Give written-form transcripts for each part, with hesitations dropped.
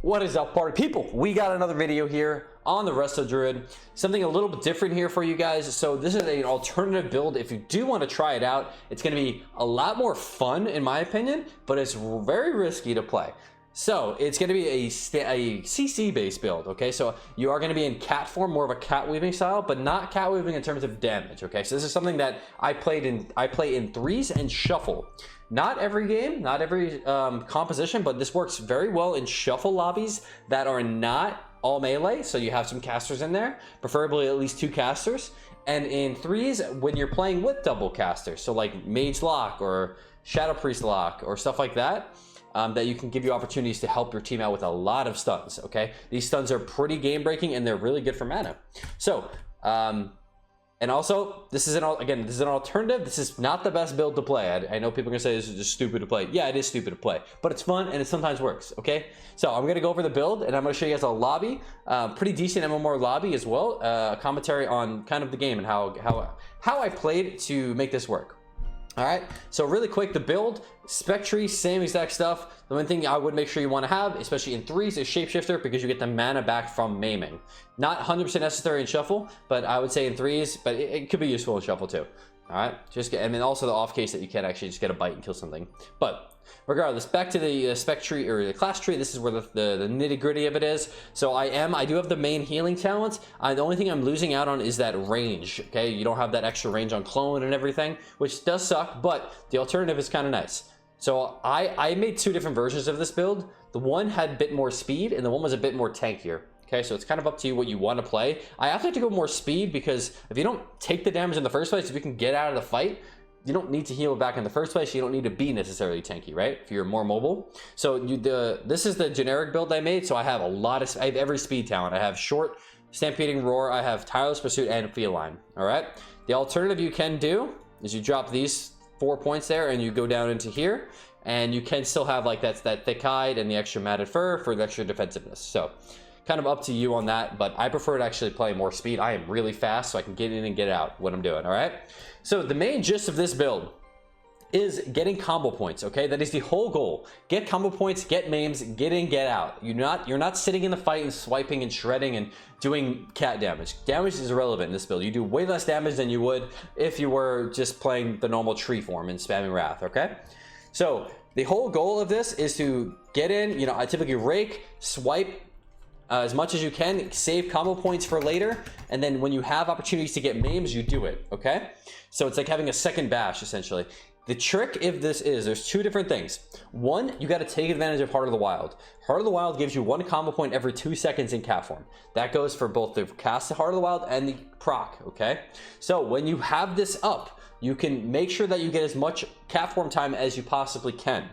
What is up, party people? We got another video here on the Resto Druid. Something a little bit different here for you guys. So this is an alternative build. If you do want to try it out, it's going to be a lot more fun in my opinion, but it's very risky to play. So it's going to be a CC based build. Okay, so you are going to be in cat form, more of a cat weaving style, but not cat weaving in terms of damage. Okay, so this is something that I play in threes and shuffle. Not every game, not every composition, but this works very well in shuffle lobbies that are not all melee. So you have some casters in there, preferably at least 2 casters. And in threes, when you're playing with double casters, so like Mage Lock or Shadow Priest Lock or stuff like that, that you can give you opportunities to help your team out with a lot of stuns. Okay, these stuns are pretty game breaking and they're really good for mana. So and also, this is an alternative. This is not the best build to play. I know people are gonna say this is just stupid to play. Yeah, it is stupid to play, but it's fun and it sometimes works. Okay, so I'm gonna go over the build and I'm gonna show you guys a lobby, pretty decent MMR lobby as well. A commentary on kind of the game and how I played to make this work. All right, so really quick, the build, spec tree, same exact stuff. The one thing I would make sure you want to have, especially in threes, is shapeshifter, because you get the mana back from maiming. Not 100% necessary in shuffle, but I would say in threes, but it could be useful in shuffle too. All right, and then also the off case that you can actually just get a bite and kill something. But regardless, back to the spec tree or the class tree. This is where the nitty gritty of it is. So I do have the main healing talents. The only thing I'm losing out on is that range. Okay, you don't have that extra range on clone and everything, which does suck, but the alternative is kind of nice. So I made 2 different versions of this build. The one had a bit more speed and the one was a bit more tankier. Okay, so it's kind of up to you what you want to play. I have to go more speed because if you don't take the damage in the first place, if you can get out of the fight, you don't need to heal back in the first place. You don't need to be necessarily tanky, right? If you're more mobile. So this is the generic build I made. So I have I have every speed talent. I have short, stampeding roar. I have tireless pursuit and feline. All right. The alternative you can do is you drop these 4 points there and you go down into here, and you can still have like that thick hide and the extra matted fur for the extra defensiveness. So kind of up to you on that, but I prefer to actually play more speed. I am really fast, so I can get in and get out what I'm doing. All right, so the main gist of this build is getting combo points. Okay, that is the whole goal. Get combo points, get maims, get in, get out. You're not sitting in the fight and swiping and shredding and doing cat damage. Damage is irrelevant in this build. You do way less damage than you would if you were just playing the normal tree form and spamming wrath. Okay, so the whole goal of this is to get in. I typically rake, swipe as much as you can, save combo points for later, and then when you have opportunities to get maims, you do it. Okay, so it's like having a second bash essentially. The trick of this is there's 2 different things. One, you got to take advantage of Heart of the Wild. Heart of the Wild gives you 1 combo point every 2 seconds in cat form. That goes for both the cast of Heart of the Wild and the proc. Okay, so when you have this up, you can make sure that you get as much cat form time as you possibly can.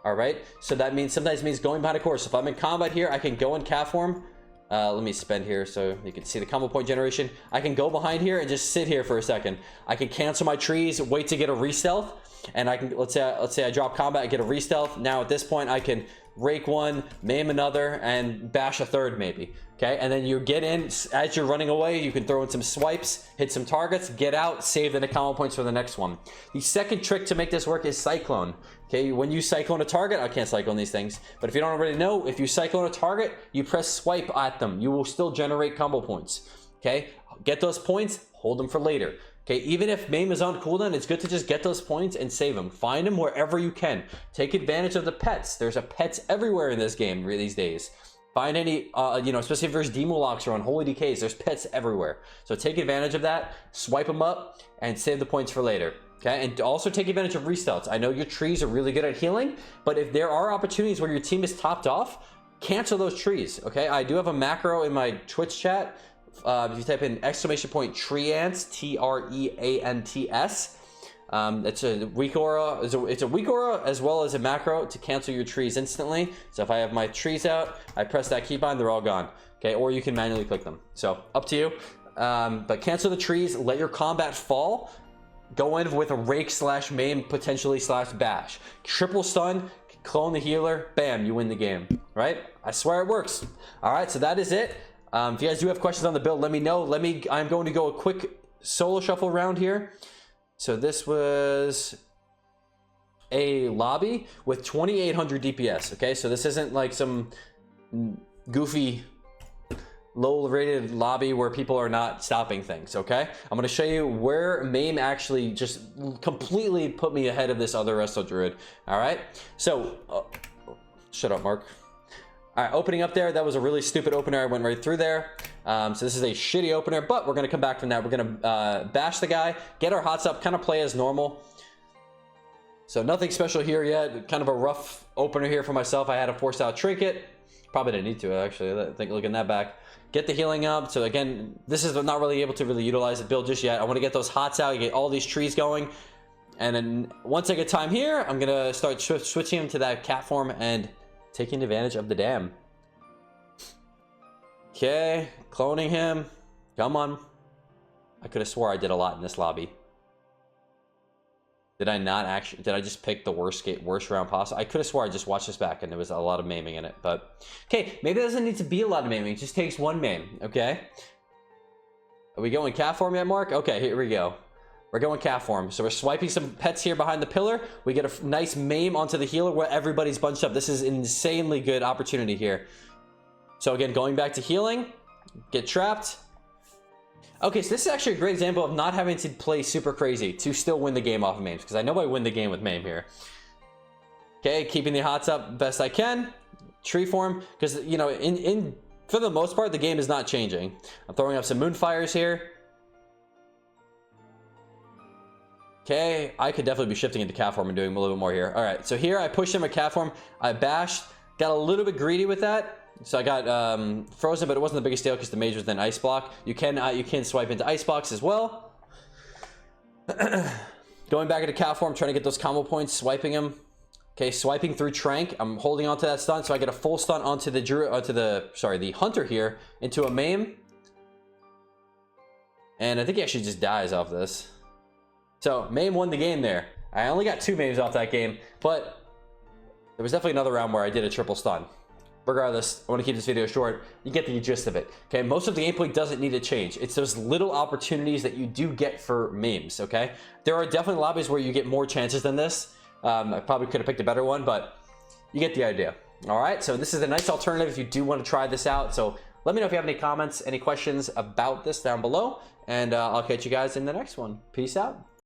All right, so that means sometimes means going behind a course. If I'm in combat here, I can go in cat form. Let me spend here so you can see the combo point generation. I can go behind here and just sit here for a second. I can cancel my trees, wait to get a re-stealth, and I can let's say I drop combat, I get a re-stealth. Now at this point, I can rake 1, maim another, and bash a 3rd maybe. Okay, and then you get in as you're running away. You can throw in some swipes, hit some targets, get out, save the combo points for the next one. The second trick to make this work is cyclone. Okay, when you cyclone a target, I can't cyclone these things, but if you don't already know, if you cyclone a target, you press swipe at them. You will still generate combo points. Okay, get those points, hold them for later. Okay, even if maim is on cooldown, it's good to just get those points and save them. Find them wherever you can. Take advantage of the pets. There's pets everywhere in this game these days. Find any, especially if there's demo locks or unholy decays, there's pets everywhere. So take advantage of that, swipe them up, and save the points for later. Okay, and also take advantage of restarts. I know your trees are really good at healing, but if there are opportunities where your team is topped off, cancel those trees. Okay, I do have a macro in my Twitch chat. If you type in !treants, TREANTS, it's a weak aura. It's a weak aura as well as a macro to cancel your trees instantly. So if I have my trees out, I press that keybind, they're all gone. Okay, or you can manually click them. So up to you. But cancel the trees, let your combat fall. Go in with a rake / maim, potentially / bash. Triple stun, clone the healer, bam, you win the game. Right? I swear it works. All right, so that is it. If you guys do have questions on the build, let me know. I'm going to go a quick solo shuffle round here. So this was a lobby with 2800 DPS. Okay, so this isn't like some goofy, low-rated lobby where people are not stopping things, okay? I'm going to show you where MAME actually just completely put me ahead of this other Resto Druid, all right? So, shut up, Mark. All right, opening up there, that was a really stupid opener. I went right through there. So this is a shitty opener, but we're going to come back from that. We're going to bash the guy, get our hots up, kind of play as normal. So nothing special here yet. Kind of a rough opener here for myself. I had to force out Trinket. Probably didn't need to, actually. I think looking that back. Get the healing up. So again, this is not really able to really utilize the build just yet. I want to get those hots out, get all these trees going. And then once I get time here, I'm going to start switching him to that cat form and taking advantage of the dam. Okay, cloning him. Come on. I could have swore I did a lot in this lobby. Did I not actually? Did I just pick the worst round possible? I could have swore I just watched this back and there was a lot of maiming in it. But okay, maybe it doesn't need to be a lot of maiming. It just takes one maim. Okay. Are we going cat form yet, Mark? Okay, here we go. We're going cat form. So we're swiping some pets here behind the pillar. We get a nice maim onto the healer where everybody's bunched up. This is an insanely good opportunity here. So again, going back to healing. Get trapped. Okay, so this is actually a great example of not having to play super crazy to still win the game off of maims. Because I know I win the game with maim here. Okay, keeping the hots up best I can. Tree form. Because, you know, for the most part, the game is not changing. I'm throwing up some moonfires here. Okay, I could definitely be shifting into cat form and doing a little bit more here. All right, so here I pushed him a cat form. I bashed, got a little bit greedy with that. So I got frozen, but it wasn't the biggest deal because the mage was then ice block. You can swipe into ice blocks as well. Going back into cat form, trying to get those combo points, swiping him. Okay, swiping through Trank. I'm holding onto that stun, so I get a full stun onto the the hunter here into a maim. And I think he actually just dies off this. So, maim won the game there. I only got 2 maims off that game, but there was definitely another round where I did a triple stun. Regardless, I want to keep this video short. You get the gist of it. Okay, most of the gameplay doesn't need to change. It's those little opportunities that you do get for maims, okay? There are definitely lobbies where you get more chances than this. I probably could have picked a better one, but you get the idea. All right, so this is a nice alternative if you do want to try this out. So let me know if you have any comments, any questions about this down below, and I'll catch you guys in the next one. Peace out.